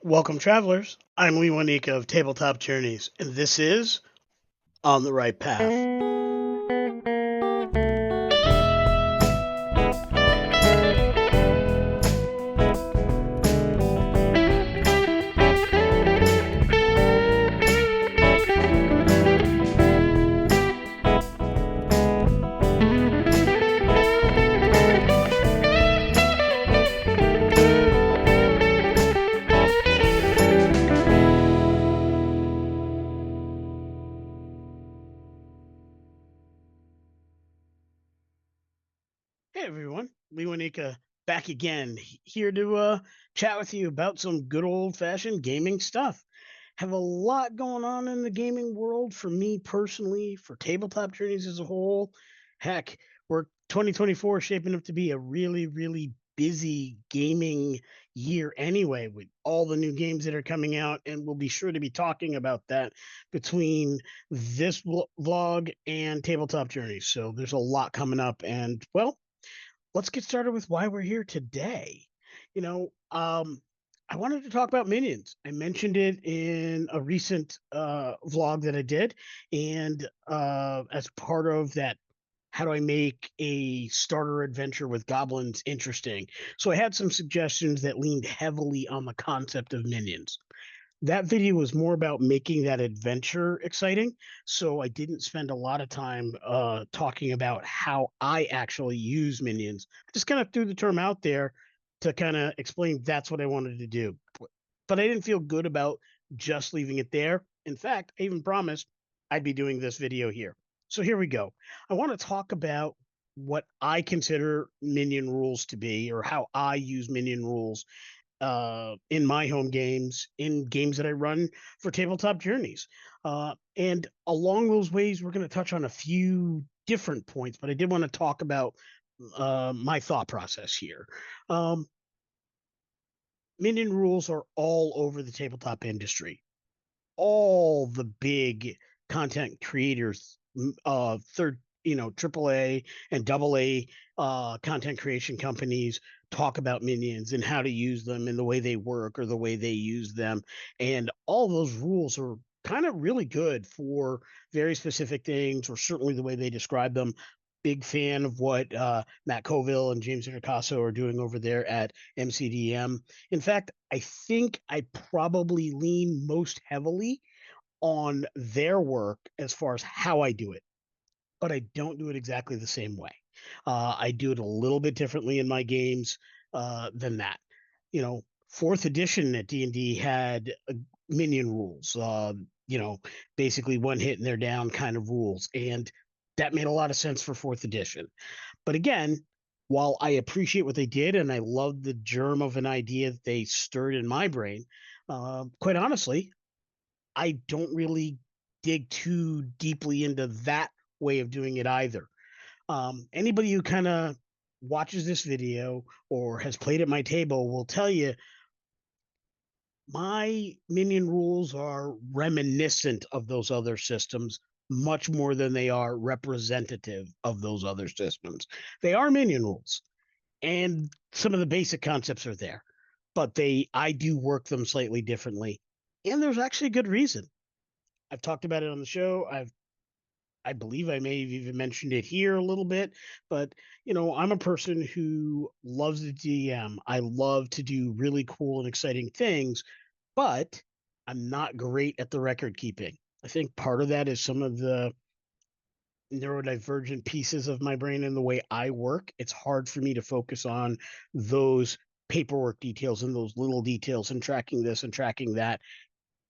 Welcome, travelers. I'm Lewanika of Tabletop Journeys, and this is On the Right Path. Hey, everyone. Lewanika back again, here to chat with you about some good old fashioned gaming stuff. Have a lot going on in the gaming world for me personally, for Tabletop Journeys as a whole. Heck, we're 2024 shaping up to be a really, really busy gaming year anyway, with all the new games that are coming out. And we'll be sure to be talking about that between this vlog and Tabletop Journeys. So there's a lot coming up. And well, let's get started with why we're here today. You know, I wanted to talk about minions. I mentioned it in a recent vlog that I did, and as part of that, how do I make a starter adventure with goblins interesting? So I had some suggestions that leaned heavily on the concept of minions. That video was more about making that adventure exciting, so I didn't spend a lot of time talking about how I actually use minions. I just kind of threw the term out there to kind of explain that's what I wanted to do. But I didn't feel good about just leaving it there. In fact, I even promised I'd be doing this video here. So here we go. I want to talk about what I consider minion rules to be, or how I use minion rules in my home games, in games that I run for Tabletop Journeys. And along those ways, we're going to touch on a few different points, but I did want to talk about my thought process here. Minion rules are all over the tabletop industry. All the big content creators, third, AAA and AA content creation companies talk about minions and how to use them and the way they work or the way they use them. And all those rules are kind of really good for very specific things, or certainly the way they describe them. Big fan of what Matt Colville and James Introcaso are doing over there at MCDM. In fact, I think I probably lean most heavily on their work as far as how I do it, but I don't do it exactly the same way. I do it a little bit differently in my games than that. Fourth edition at D&D had minion rules. Basically one hit and they're down kind of rules, and that made a lot of sense for fourth edition. But again, while I appreciate what they did and I love the germ of an idea that they stirred in my brain, quite honestly, I don't really dig too deeply into that way of doing it either. Anybody who kind of watches this video or has played at my table will tell you my minion rules are reminiscent of those other systems much more than they are representative of those other systems. They are minion rules, and some of the basic concepts are there, but I do work them slightly differently, and there's actually a good reason. I've talked about it on the show. I believe I may have even mentioned it here a little bit, but I'm a person who loves the DM. I love to do really cool and exciting things, but I'm not great at the record keeping. I think part of that is some of the neurodivergent pieces of my brain and the way I work. It's hard for me to focus on those paperwork details and those little details and tracking this and tracking that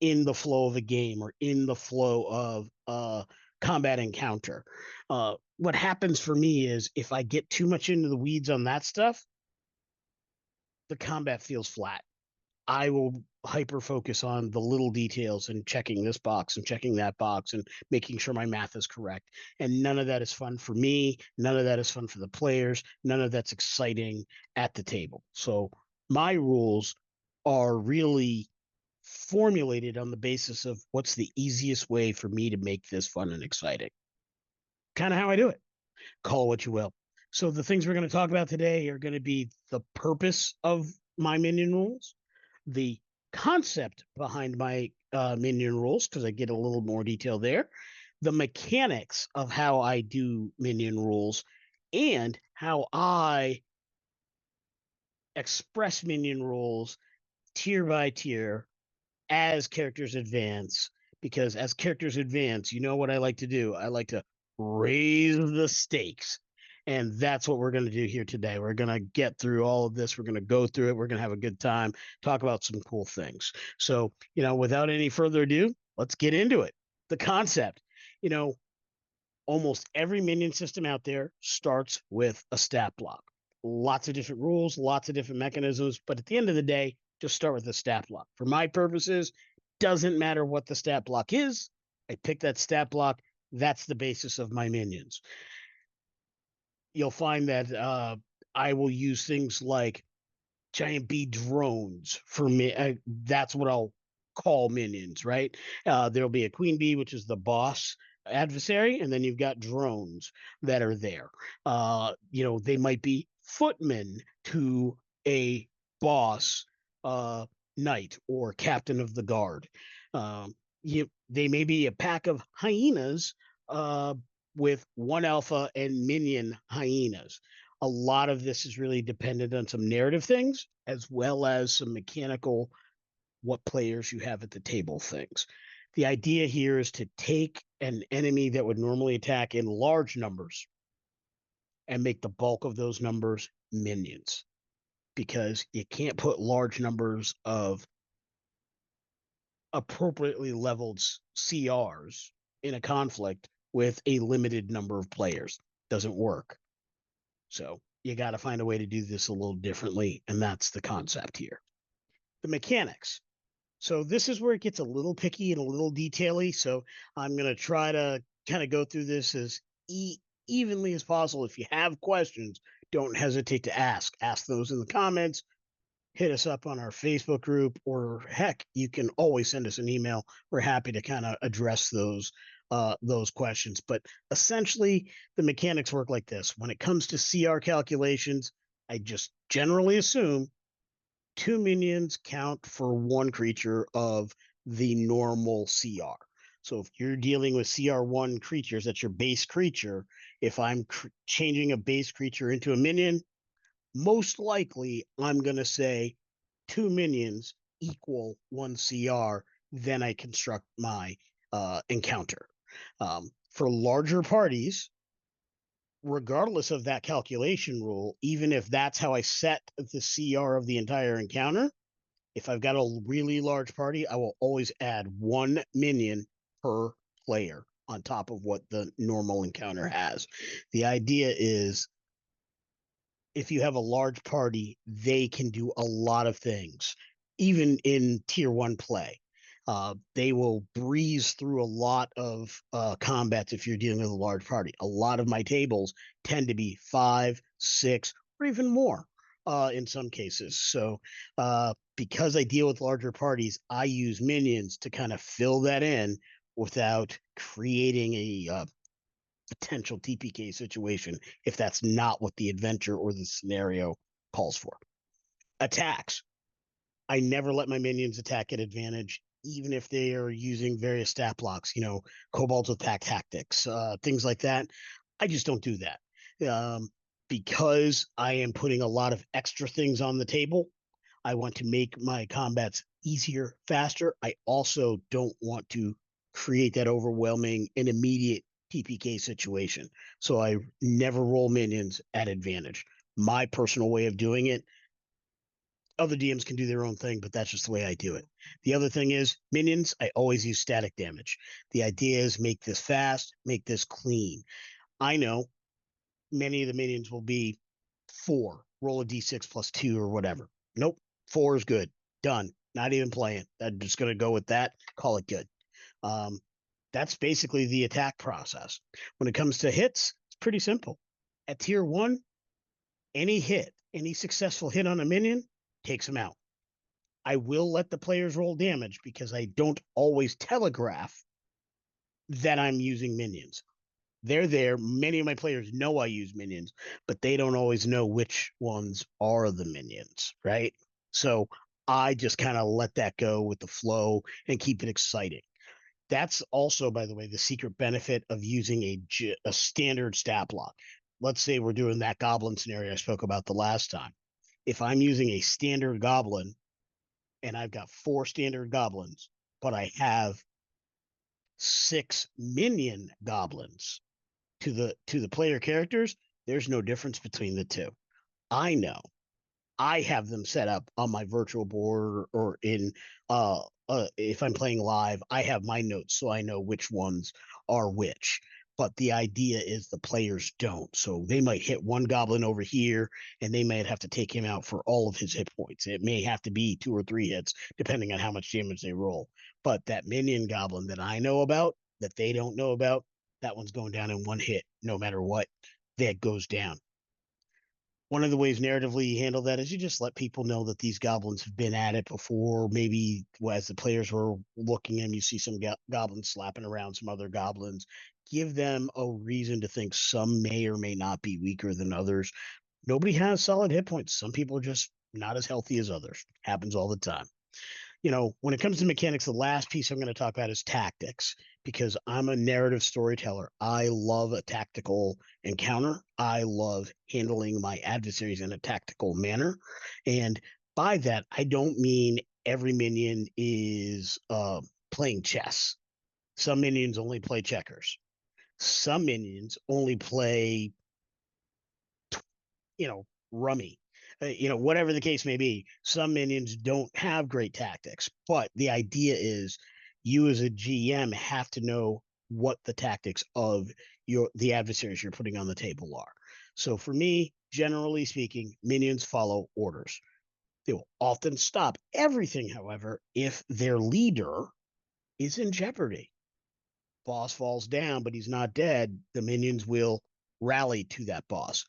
in the flow of a game or in the flow of combat encounter. What happens for me is if I get too much into the weeds on that stuff, the combat feels flat. I will hyper focus on the little details and checking this box and checking that box and making sure my math is correct. And none of that is fun for me. None of that is fun for the players. None of that's exciting at the table. So my rules are really formulated on the basis of what's the easiest way for me to make this fun and exciting. Kind of how I do it. Call it what you will. So the things we're going to talk about today are going to be the purpose of my minion rules, the concept behind my minion rules, because I get a little more detail there, the mechanics of how I do minion rules, and how I express minion rules tier by tier as characters advance. Because as characters advance, you know what I like to do? I like to raise the stakes. And that's what we're going to do here today. We're going to get through all of this. We're going to go through it. We're going to have a good time, talk about some cool things. So, without any further ado, let's get into it. The concept, you know, almost every minion system out there starts with a stat block. Lots of different rules, lots of different mechanisms, but at the end of the day, just start with a stat block. For my purposes, doesn't matter what the stat block is. I pick that stat block. That's the basis of my minions. You'll find that I will use things like giant bee drones for me. That's what I'll call minions, right? There'll be a queen bee, which is the boss adversary, and then you've got drones that are there. They might be footmen to a boss knight or captain of the guard. They may be a pack of hyenas with one alpha and minion hyenas. A lot of this is really dependent on some narrative things as well as some mechanical what players you have at the table things. The idea here is to take an enemy that would normally attack in large numbers and make the bulk of those numbers minions, because you can't put large numbers of appropriately leveled CRs in a conflict with a limited number of players. Doesn't work. So you got to find a way to do this a little differently, and that's the concept here. The mechanics. So this is where it gets a little picky and a little detaily. So I'm going to try to kind of go through this as evenly as possible. If you have questions, don't hesitate to ask. Ask those in the comments. Hit us up on our Facebook group, or heck, you can always send us an email. We're happy to kind of address those questions. But essentially, the mechanics work like this. When it comes to CR calculations, I just generally assume 2 minions count for 1 creature of the normal CR. So if you're dealing with CR1 creatures, that's your base creature. If I'm changing a base creature into a minion, most likely I'm going to say 2 minions equal 1 CR. Then I construct my encounter. For larger parties, regardless of that calculation rule, even if that's how I set the CR of the entire encounter, if I've got a really large party, I will always add 1 minion per player on top of what the normal encounter has. The idea is, if you have a large party, they can do a lot of things, even in tier 1 play. They will breeze through a lot of combats if you're dealing with a large party. A lot of my tables tend to be 5, 6, or even more in some cases. So because I deal with larger parties, I use minions to kind of fill that in without creating a potential TPK situation if that's not what the adventure or the scenario calls for. Attacks. I never let my minions attack at advantage, even if they are using various stat blocks, kobolds with pack tactics, things like that. I just don't do that. Because I am putting a lot of extra things on the table. I want to make my combats easier, faster. I also don't want to create that overwhelming and immediate TPK situation. So I never roll minions at advantage. My personal way of doing it. Other DMs can do their own thing, but that's just the way I do it. The other thing is minions, I always use static damage. The idea is make this fast, make this clean. I know many of the minions will be 4, roll a d6 plus 2 or whatever. Nope, 4 is good. Done. Not even playing. I'm just going to go with that, call it good. That's basically the attack process. When it comes to hits, it's pretty simple. At tier 1, any successful hit on a minion takes them out. I will let the players roll damage because I don't always telegraph that I'm using minions. They're there. Many of my players know I use minions, but they don't always know which ones are the minions, right? So I just kind of let that go with the flow and keep it exciting. That's also, by the way, the secret benefit of using a standard stat block. Let's say we're doing that goblin scenario I spoke about the last time. If I'm using a standard goblin and I've got 4 standard goblins, but I have 6 minion goblins to the player characters, there's no difference between the two. I know I have them set up on my virtual board or in if I'm playing live, I have my notes so I know which ones are which. But the idea is the players don't. So they might hit one goblin over here and they might have to take him out for all of his hit points. It may have to be 2 or 3 hits, depending on how much damage they roll. But that minion goblin that I know about, that they don't know about, that one's going down in one hit, no matter what. That goes down. One of the ways narratively you handle that is you just let people know that these goblins have been at it before. Maybe as the players were looking in, you see some goblins slapping around some other goblins. Give them a reason to think some may or may not be weaker than others. Nobody has solid hit points. Some people are just not as healthy as others. Happens all the time. When it comes to mechanics, the last piece I'm going to talk about is tactics because I'm a narrative storyteller. I love a tactical encounter. I love handling my adversaries in a tactical manner. And by that, I don't mean every minion is playing chess. Some minions only play checkers. Some minions only play, rummy. Whatever the case may be, some minions don't have great tactics, but the idea is you as a GM have to know what the tactics of the adversaries you're putting on the table are. So for me, generally speaking, minions follow orders. They will often stop everything, however, if their leader is in jeopardy. Boss falls down, but he's not dead. The minions will rally to that boss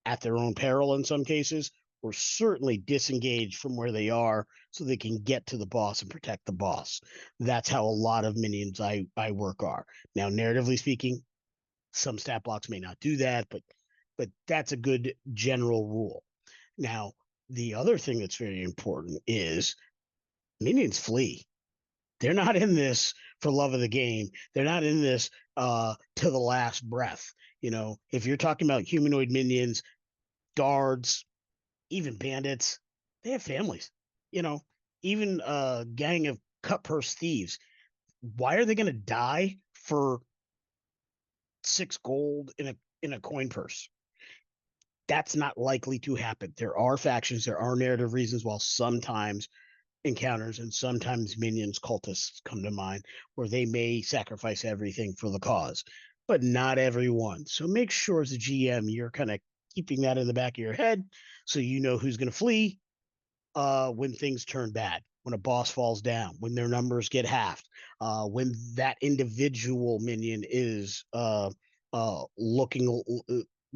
at their own peril in some cases, or certainly disengage from where they are so they can get to the boss and protect the boss. That's how a lot of minions I work are. Now, narratively speaking, some stat blocks may not do that, but that's a good general rule. Now, the other thing that's very important is minions flee. They're not in this for love of the game. They're not in this to the last breath. If you're talking about humanoid minions, guards, even bandits, they have families. You know, even a gang of cut purse thieves. Why are they going to die for 6 gold in a coin purse? That's not likely to happen. There are factions, there are narrative reasons, while sometimes encounters and sometimes minions, cultists come to mind, where they may sacrifice everything for the cause, but not everyone. So make sure as a GM you're kind of keeping that in the back of your head so you know who's going to flee when things turn bad, when a boss falls down, when their numbers get halved, when that individual minion is looking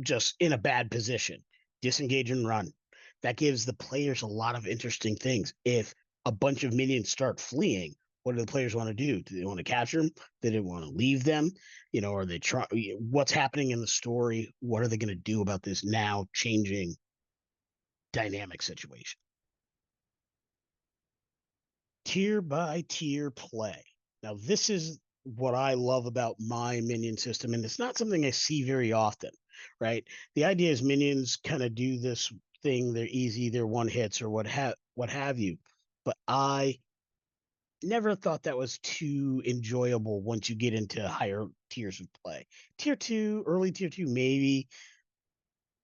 just in a bad position. Disengage and run. That gives the players a lot of interesting things. If a bunch of minions start fleeing, what do the players want to do? Do they want to capture them? Do they want to leave them? Are they trying? What's happening in the story? What are they going to do about this now changing dynamic situation? Tier by tier play. Now, this is what I love about my minion system, and it's not something I see very often, right? The idea is minions kind of do this thing, they're easy, they're one hits or what have you. But I never thought that was too enjoyable once you get into higher tiers of play. Tier 2, early tier 2, maybe,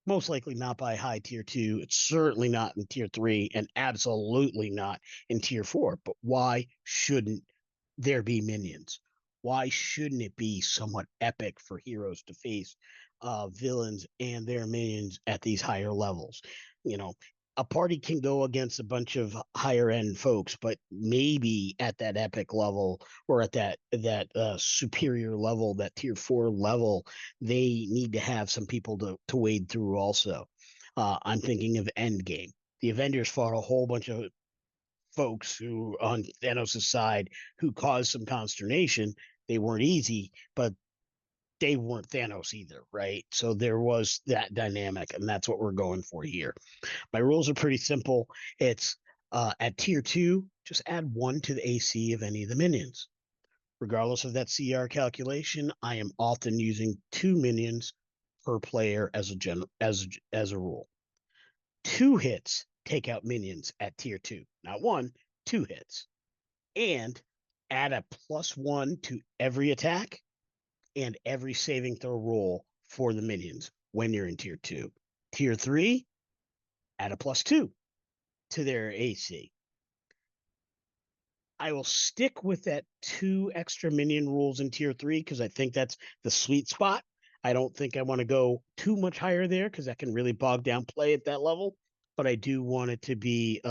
most likely not by high tier 2. It's certainly not in tier 3 and absolutely not in tier 4. But why shouldn't there be minions? Why shouldn't it be somewhat epic for heroes to face villains and their minions at these higher levels? You know, a party can go against a bunch of higher end folks, but maybe at that epic level or at that superior level, that tier 4 level, they need to have some people to wade through also. I'm thinking of Endgame. The Avengers fought a whole bunch of folks who on Thanos' side who caused some consternation. They weren't easy, but they weren't Thanos either, right? So there was that dynamic, and that's what we're going for here. My rules are pretty simple. It's At tier 2, just add 1 to the AC of any of the minions. Regardless of that CR calculation, I am often using 2 minions per player as a rule. 2 hits take out minions at tier 2. Not 1, 2 hits. And add a +1 to every attack and every saving throw roll for the minions when you're in tier 2. Tier 3, add a +2 to their AC. I will stick with that 2 extra minion rules in tier 3 because I think that's the sweet spot. I don't think I want to go too much higher there because that can really bog down play at that level. But I do want it to be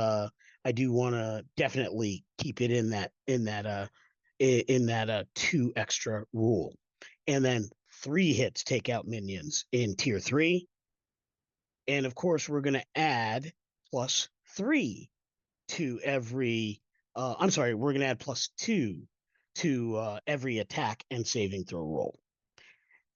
I do want to definitely keep it in that 2 extra rule. And then 3 hits take out minions in tier 3. And of course, we're going to add +3 to every I'm sorry, we're going to add +2 to every attack and saving throw roll.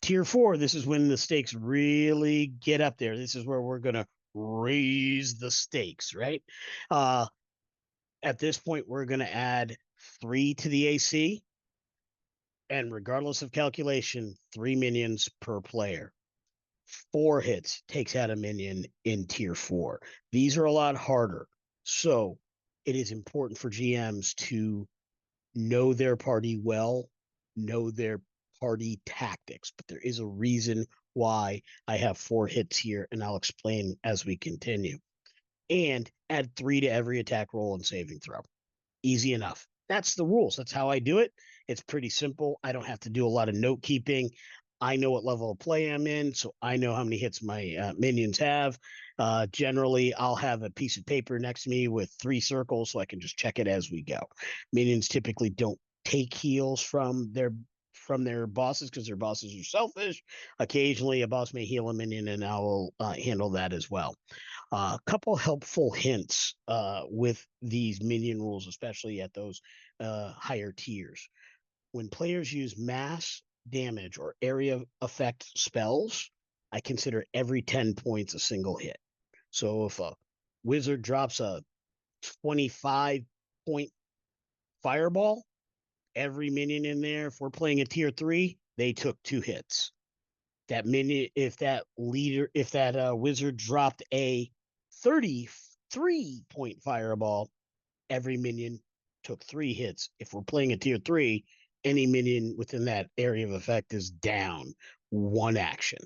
Tier 4, this is when the stakes really get up there. This is where we're going to raise the stakes, right? At this point, we're going to add 3 to the AC, and regardless of calculation, 3 minions per player. 4 hits takes out a minion in tier 4. These are a lot harder. So it is important for GMs to know their party well, know their party tactics. But there is a reason why I have 4 hits here, and I'll explain as we continue. And add 3 to every attack roll and saving throw. Easy enough. That's the rules. That's how I do it. It's pretty simple. I don't have to do a lot of note keeping. I know what level of play I'm in, so I know how many hits my minions have. Generally, I'll have a piece of paper next to me with 3 circles so I can just check it as we go. Minions typically don't take heals from their bosses because their bosses are selfish. Occasionally, a boss may heal a minion, and I will handle that as well. A couple helpful hints with these minion rules, especially at those higher tiers. When players use mass damage or area effect spells, I consider every 10 points a single hit. So if a wizard drops a 25-point fireball, every minion in there, if we're playing a tier 3, they took 2 hits. That minion, if that wizard dropped a 33-point fireball, every minion took 3 hits. If we're playing a tier 3, any minion within that area of effect is down 1 action.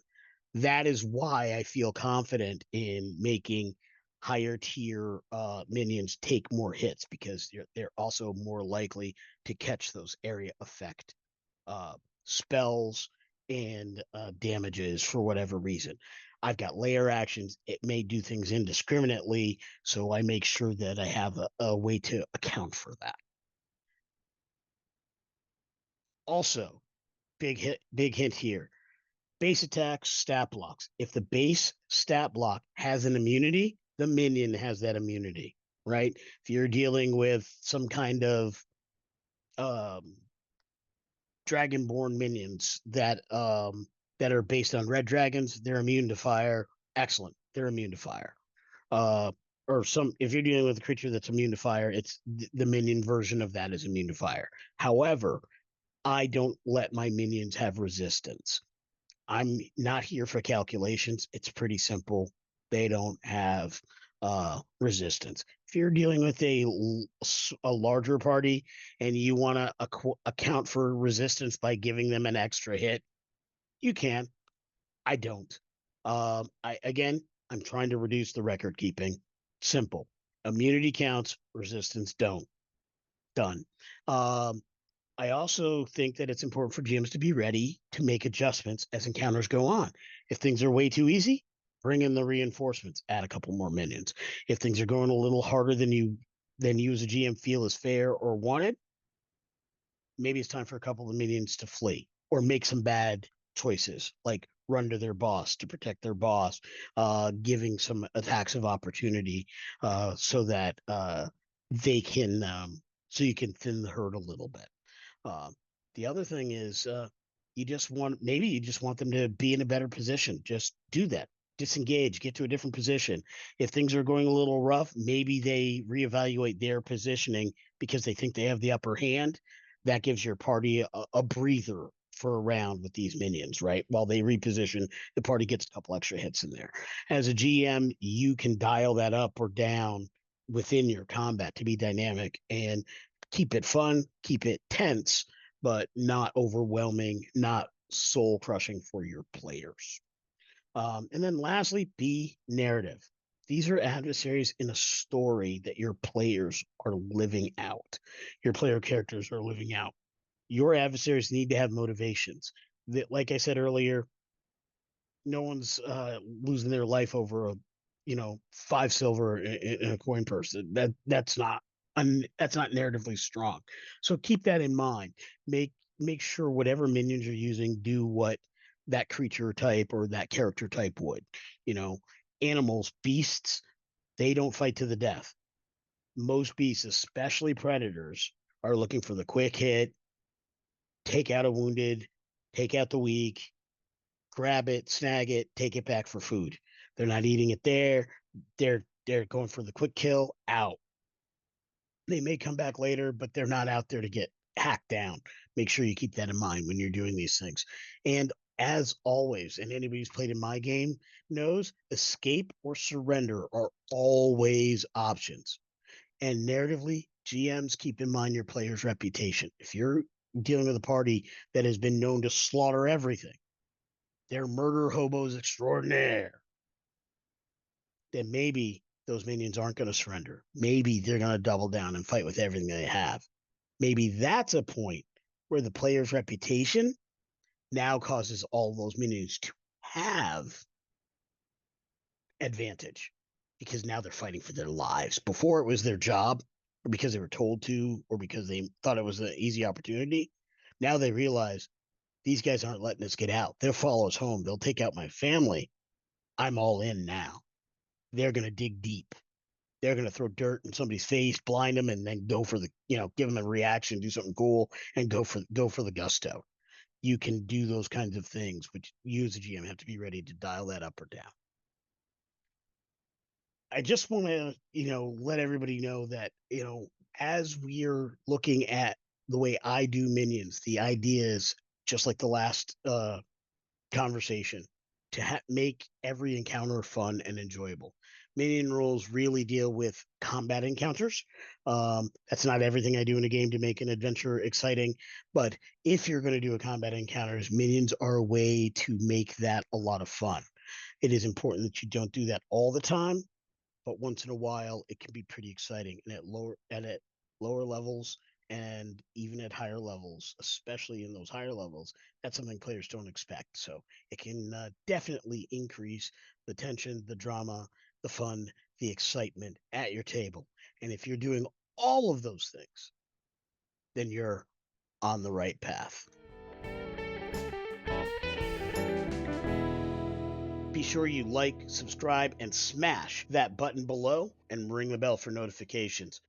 That is why I feel confident in making higher tier minions take more hits, because they're also more likely to catch those area effect spells and damages for whatever reason. I've got layer actions. It may do things indiscriminately, so I make sure that I have a way to account for that. Also, big hint here. Base attacks, stat blocks. If the base stat block has an immunity, the minion has that immunity, right? If you're dealing with some kind of dragonborn minions that are based on red dragons, they're immune to fire. Excellent, they're immune to fire. Or if you're dealing with a creature that's immune to fire, it's the minion version of that is immune to fire. However, I don't let my minions have resistance. I'm not here for calculations. It's pretty simple. They don't have resistance. If you're dealing with a larger party and you want to account for resistance by giving them an extra hit, you can. I don't. I'm trying to reduce the record keeping. Simple. Immunity counts, resistance don't. Done. I also think that it's important for GMs to be ready to make adjustments as encounters go on. If things are way too easy, bring in the reinforcements, add a couple more minions. If things are going a little harder than you as a GM feel is fair or wanted, maybe it's time for a couple of minions to flee or make some bad choices, like run to their boss to protect their boss, giving some attacks of opportunity so that they can so you can thin the herd a little bit. The other thing is you just want them to be in a better position. Just do that. disengage, get to a different position. If things are going a little rough, maybe they reevaluate their positioning because they think they have the upper hand. That gives your party a breather for a round with these minions, right? While they reposition, the party gets a couple extra hits in there. As a GM, you can dial that up or down within your combat to be dynamic and keep it fun, keep it tense, but not overwhelming, not soul crushing for your players. And then lastly, be narrative. These are adversaries in a story that your players are living out. Your player characters are living out. Your adversaries need to have motivations. That, like I said earlier, no one's losing their life over a 5 silver in a coin purse. That's not narratively strong. So keep that in mind. Make sure whatever minions you're using do what that creature type or that character type would. Animals, beasts, they don't fight to the death. Most beasts, especially predators, are looking for the quick hit, take out a wounded, take out the weak, grab it, snag it, take it back for food. They're not eating it there. They're going for the quick kill, out. They may come back later, but they're not out there to get hacked down. Make sure you keep that in mind when you're doing these things. And as always, and anybody who's played in my game knows, escape or surrender are always options. And narratively, GMs keep in mind your player's reputation. If you're dealing with a party that has been known to slaughter everything, they're murder hobos extraordinaire, then maybe those minions aren't going to surrender. Maybe they're going to double down and fight with everything they have. Maybe that's a point where the player's reputation now causes all those minions to have advantage because now they're fighting for their lives. Before it was their job, or because they were told to, or because they thought it was an easy opportunity. Now they realize these guys aren't letting us get out. They'll follow us home. They'll take out my family. I'm all in now. They're going to dig deep. They're going to throw dirt in somebody's face, blind them, and then go for the, give them a reaction, do something cool, and go for the gusto. You can do those kinds of things, which you as a GM have to be ready to dial that up or down. I just want to, let everybody know that, as we're looking at the way I do minions, the idea is just like the last conversation to make every encounter fun and enjoyable. Minion rules really deal with combat encounters. That's not everything I do in a game to make an adventure exciting, but if you're going to do a combat encounters, minions are a way to make that a lot of fun. It is important that you don't do that all the time, but once in a while it can be pretty exciting. And at lower levels and even at higher levels, especially in those higher levels, that's something players don't expect. So it can definitely increase the tension, the drama, the fun, the excitement at your table. And if you're doing all of those things, then you're on the right path. Be sure you like, subscribe, and smash that button below and ring the bell for notifications.